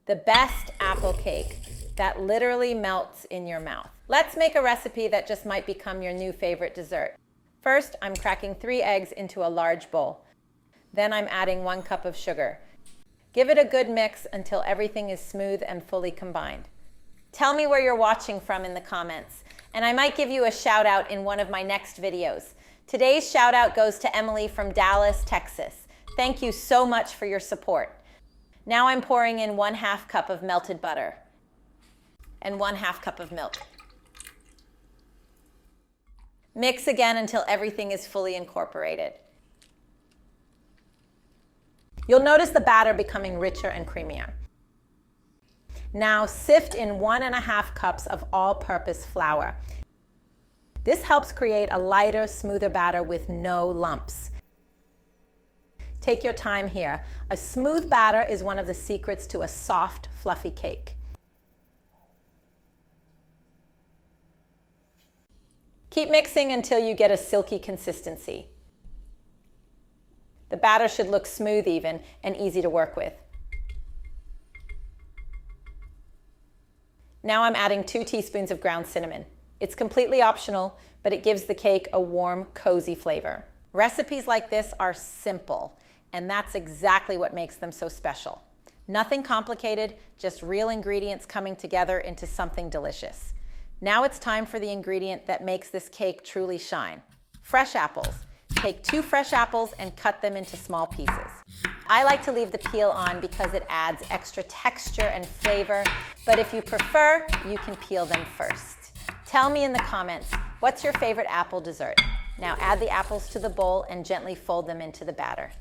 The best apple cake that literally melts in your mouth. Let's make a recipe that just might become your new favorite dessert. First, I'm cracking 3 eggs into a large bowl. Then I'm adding 1 cup of sugar. Give it a good mix until everything is smooth and fully combined. Tell me where you're watching from in the comments, and I might give you a shout out in one of my next videos. Today's shout out goes to Emily from Dallas, Texas. Thank you so much for your support. Now I'm pouring in 1/2 cup of melted butter and 1/2 cup of milk. Mix again until everything is fully incorporated. You'll notice the batter becoming richer and creamier. Now sift in 1½ cups of all-purpose flour. This helps create a lighter, smoother batter with no lumps. Take your time here. A smooth batter is one of the secrets to a soft, fluffy cake. Keep mixing until you get a silky consistency. The batter should look smooth even and easy to work with. Now I'm adding 2 teaspoons of ground cinnamon. It's completely optional, but it gives the cake a warm, cozy flavor. Recipes like this are simple, and that's exactly what makes them so special. Nothing complicated, just real ingredients coming together into something delicious. Now it's time for the ingredient that makes this cake truly shine. Fresh apples. Take 2 fresh apples and cut them into small pieces. I like to leave the peel on because it adds extra texture and flavor, but if you prefer, you can peel them first. Tell me in the comments, what's your favorite apple dessert? Now add the apples to the bowl and gently fold them into the batter.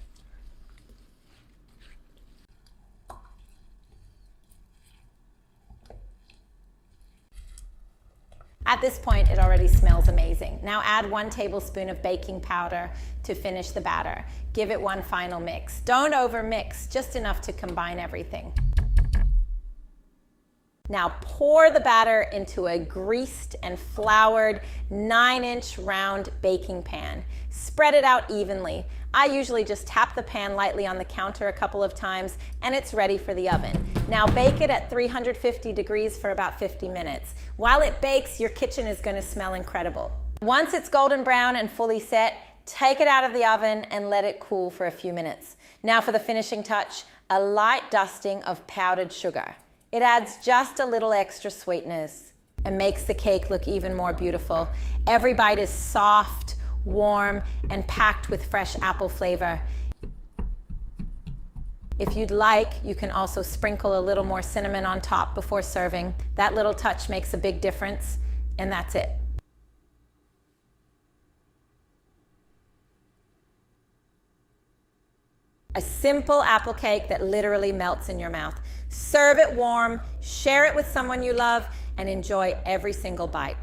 At this point, it already smells amazing. Now add 1 tablespoon of baking powder to finish the batter. Give it one final mix. Don't over-mix, just enough to combine everything. Now pour the batter into a greased and floured 9-inch round baking pan. Spread it out evenly. I usually just tap the pan lightly on the counter a couple of times and it's ready for the oven. Now bake it at 350 degrees for about 50 minutes. While it bakes, your kitchen is going to smell incredible. Once it's golden brown and fully set, take it out of the oven and let it cool for a few minutes. Now for the finishing touch, a light dusting of powdered sugar. It adds just a little extra sweetness and makes the cake look even more beautiful. Every bite is soft, warm, and packed with fresh apple flavor. If you'd like, you can also sprinkle a little more cinnamon on top before serving. That little touch makes a big difference, and that's it. A simple apple cake that literally melts in your mouth. Serve it warm, share it with someone you love, and enjoy every single bite.